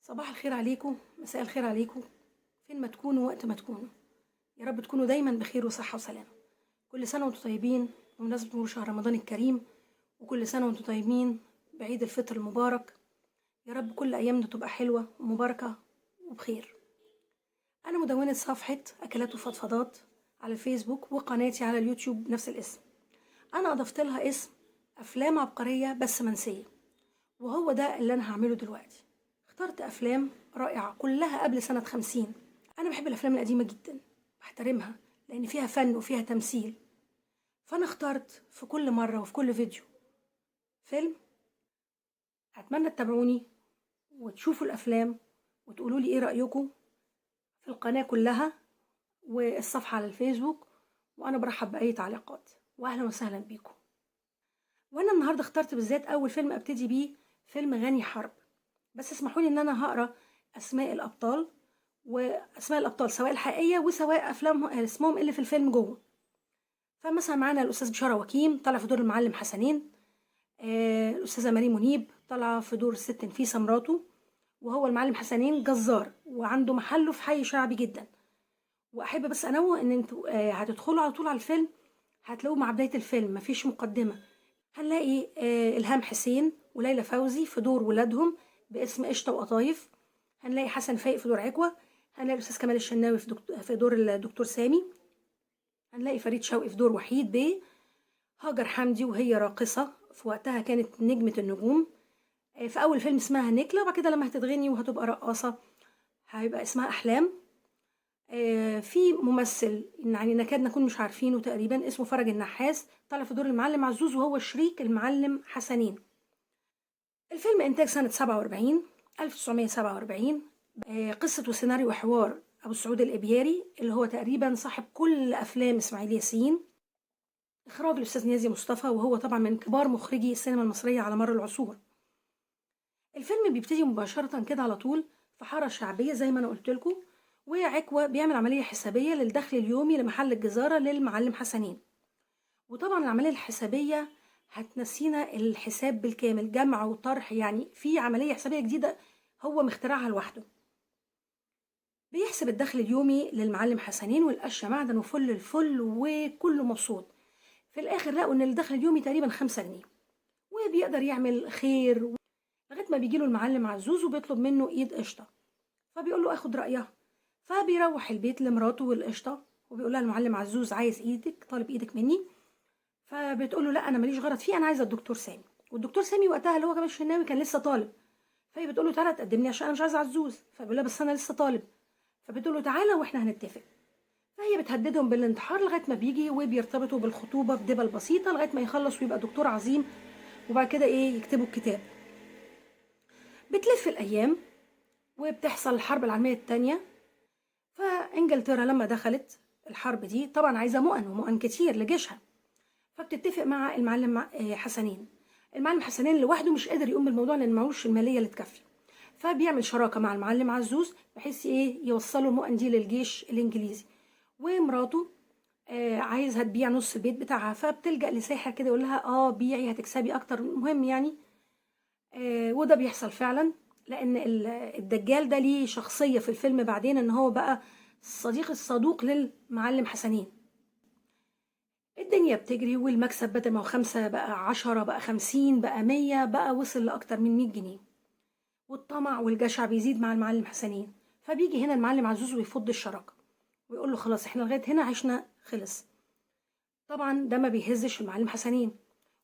صباح الخير عليكم، مساء الخير عليكم. فين ما تكونوا وقت ما تكونوا، يا رب تكونوا دايما بخير وصحة وسلامة. كل سنة وانتم طيبين بمناسبة مرور شهر رمضان الكريم، وكل سنة وانتم طيبين بعيد الفطر المبارك. يا رب كل أيامنا تبقى حلوة ومباركة وبخير. أنا مدونة صفحة أكلات وفضفضات على الفيسبوك، وقناتي على اليوتيوب بنفس الاسم. أنا أضفت لها اسم أفلام عبقرية بس منسية، وهو ده اللي أنا هعمله دلوقتي. اخترت أفلام رائعة كلها قبل سنة 50. أنا بحب الأفلام القديمة جدا، بحترمها لأن فيها فن وفيها تمثيل. فأنا اخترت في كل مرة وفي كل فيديو فيلم. أتمنى تتابعوني وتشوفوا الأفلام وتقولوا لي إيه رأيكم في القناة كلها والصفحة على الفيسبوك، وأنا برحب بأي تعليقات، وأهلا وسهلا بيكم. وأنا النهاردة اخترت بالذات أول فيلم أبتدي بيه فيلم غني حرب. بس اسمحوا لي إن أنا هقرأ أسماء الأبطال، وأسماء الأبطال سواء الحقيقية وسواء أفلامهم اسمهم اللي في الفيلم جوه. فمثلا معانا الأستاذ بشارة وكيم طلع في دور المعلم حسنين، الأستاذة مريم منيب طلع في دور الست نفيسة مراته، وهو المعلم حسنين جزار وعنده محله في حي شعبي جدا. وأحب بس أنوه إن انتوا هتدخلوا على طول على الفيلم، هتلاقوا مع بداية الفيلم مفيش مقدمة. هنلاقي إلهام حسين وليلى فوزي في دور ولادهم باسم قشطة وقطايف. هنلاقي حسن فايق في دور عكوة. هنلاقي الأستاذ كمال الشناوي في دور الدكتور سامي. هنلاقي فريد شوقي في دور وحيد بيه. هاجر حمدي وهي راقصة في وقتها كانت نجمة النجوم. في أول فيلم اسمها نكلة، وبعد كده لما هتتغني وهتبقى رقاصة هيبقى اسمها أحلام. في ممثل يعني نكاد نكون مش عارفينه تقريبا اسمه فرج النحاس طلع في دور المعلم عزوز، وهو شريك المعلم حسنين. الفيلم إنتاج سنة 47 1947. قصة وسيناريو وحوار أبو السعود الإبياري اللي هو تقريبا صاحب كل أفلام إسماعيل ياسين. إخراج الأستاذ نيازي مصطفى، وهو طبعا من كبار مخرجي السينما المصرية على مر العصور. الفيلم بيبتدي مباشرة كده على طول في حارة شعبية زي ما أنا قلت لكم، وعكوة بيعمل عملية حسابية للدخل اليومي لمحل الجزارة للمعلم حسنين. وطبعا العملية الحسابية هتنسينا الحساب بالكامل، جمع وطرح، يعني في عملية حسابية جديدة هو مخترعها لوحده. بيحسب الدخل اليومي للمعلم حسنين، والقشة معدن وفل الفل وكله مبسوط. في الآخر لقوا إن الدخل اليومي تقريبا 5 جنيه، وبيقدر يعمل خير لغاية ما بيجيله المعلم عزوز وبيطلب منه إيد قشطة، فبيقول له آخد رأيها. فبيروح البيت لمراته والقشطة، وبيقول لها المعلم عزوز عايز إيدك، طالب إيدك مني. فبتقول له لا أنا ماليش غرض فيه، أنا عايزة الدكتور سامي. والدكتور سامي وقتها اللي هو كمان الشناوي كان لسه طالب. فهي بتقول له تعالى تقدم لي عشان أنا مش عايزة عزوز، فبيقول لها بس أنا لسه طالب. فبتقول له تعالى وإحنا هنتفق. فهي بتهددهم بالانتحار لغايه ما بيجي وبيرتبطوا بالخطوبه بدبل بسيطه لغايه ما يخلص ويبقى دكتور عظيم، وبعد كده يكتبوا الكتاب. بتلف الايام وبتحصل الحرب العالميه الثانيه. فانجلترا لما دخلت الحرب دي طبعا عايزه مؤن ومؤن كتير لجيشها، فبتتفق مع المعلم حسنين. المعلم حسنين لوحده مش قادر يقوم بالموضوع لان معهوش الماليه اللي تكفي، فبيعمل شراكه مع المعلم عزوز بحيث يوصلوا المؤن دي للجيش الانجليزي. ومراته عايزها تبيع نص البيت بتاعها، فبتلجأ لساحر كده يقول لها بيعي هتكسبي اكتر، مهم يعني. وده بيحصل فعلا، لان الدجال ده ليه شخصية في الفيلم بعدين ان هو بقى الصديق الصدوق للمعلم حسنين. الدنيا بتجري والمكسب بدل ما هو 5 بقى 10 بقى 50 بقى 100 بقى وصل لأكتر من 100 جنيه. والطمع والجشع بيزيد مع المعلم حسنين. فبيجي هنا المعلم عزوز ويفض الشراكة ويقول له خلاص احنا لغاية هنا عشنا خلص. طبعا ده ما بيهزش المعلم حسنين،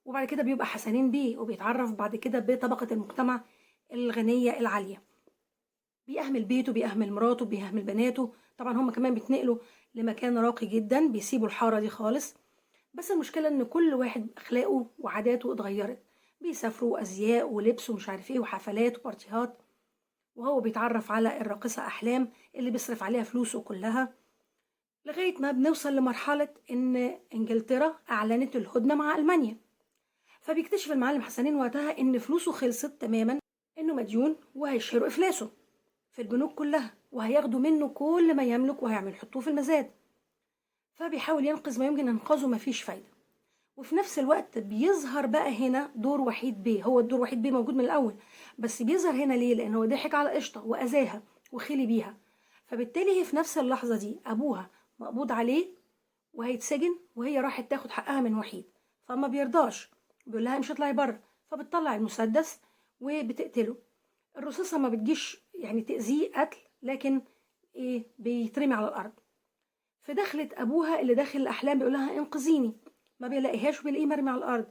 وبعد كده بيبقى حسنين بيه وبيتعرف بعد كده بطبقة المجتمع الغنية العالية. بيأهمل بيته، بيأهمل مراته، بيأهمل بناته. طبعا هم كمان بيتنقلوا لمكان راقي جدا، بيسيبوا الحارة دي خالص. بس المشكلة ان كل واحد اخلاقه وعاداته اتغيرت، بيسافروا ازياء ولبس ومش عارف ايه وحفلات وبارتيهات. وهو بيتعرف على الراقصة احلام اللي بيصرف عليها فلوسه كلها، لغاية ما بنوصل لمرحلة إن إنجلترا أعلنت الهدنة مع ألمانيا. فبيكتشف المعلم حسنين وقتها إن فلوسه خلصت تماما، إنه مديون وهيشهروا إفلاسه في البنوك كلها، وهياخدوا منه كل ما يملك وهيعمل يحطوه في المزاد. فبيحاول ينقذ ما يمكن إنقاذه، مفيش فايدة. وفي نفس الوقت بيظهر بقى هنا دور وحيد بيه. هو الدور وحيد بيه موجود من الاول، بس بيظهر هنا ليه؟ لان هو ضحك على قشطه واذاها وخلي بيها. فبالتالي هي في نفس اللحظه دي ابوها مقبوض عليه وهيتسجن، وهي راحت تاخد حقها من وحيد، فما بيرضاش، بيقول لها مش هتطلعي بره، فبتطلع المسدس وبتقتله. الرصاصه ما بتجيش يعني تاذيه قتل، لكن ايه، بيترمي على الارض. في دخلة ابوها اللي داخل الاحلام بيقول لها انقذيني، ما بيلاقيهاش وبيلاقيه مرمي على الارض،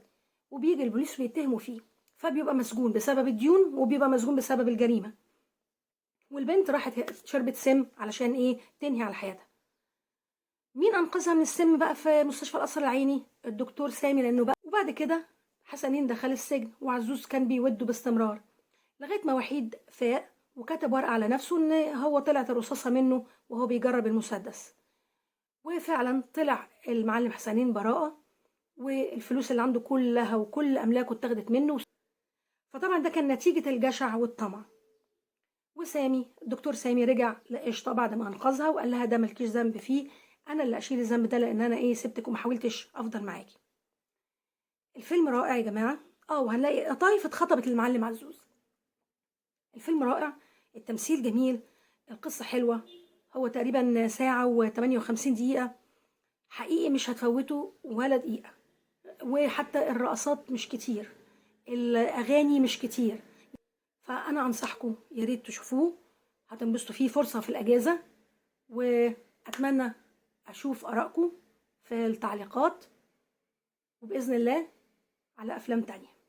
وبيجي البوليس ويتهموا فيه، فبيبقى مسجون بسبب الديون وبيبقى مسجون بسبب الجريمه. والبنت راحت شربت سم علشان ايه؟ تنهي على حياتها. مين انقذها من السم بقى في مستشفى القصر العيني؟ الدكتور سامي، لانه بقى. وبعد كده حسنين دخل السجن، وعزوز كان بيوده باستمرار، لغايه ما وحيد فاق وكتب ورقه على نفسه ان هو طلعت الرصاصه منه وهو بيجرب المسدس. وفعلا طلع المعلم حسنين براءه، والفلوس اللي عنده كلها وكل املاكه اتاخدت منه. فطبعا ده كان نتيجه الجشع والطمع. وسامي الدكتور سامي رجع لقشطه بعد ما انقذها وقال لها ده مالكيش ذنب فيه، انا اللي اشيل الذنب ده، لان انا ايه، سبتك وما حاولتش افضل معاكي. الفيلم رائع يا جماعه. وهنلاقي قطايف اتخطبت للمعلم عزوز. الفيلم رائع، التمثيل جميل، القصه حلوه. هو تقريبا ساعه و58 دقيقه، حقيقي مش هتفوته ولا دقيقه. وحتى الرقصات مش كتير، الاغاني مش كتير. فانا انصحكم يا ريت تشوفوه، هتنبسطوا فيه، فرصه في الاجازه. واتمنى اشوف ارائكم في التعليقات، وباذن الله على افلام تانية.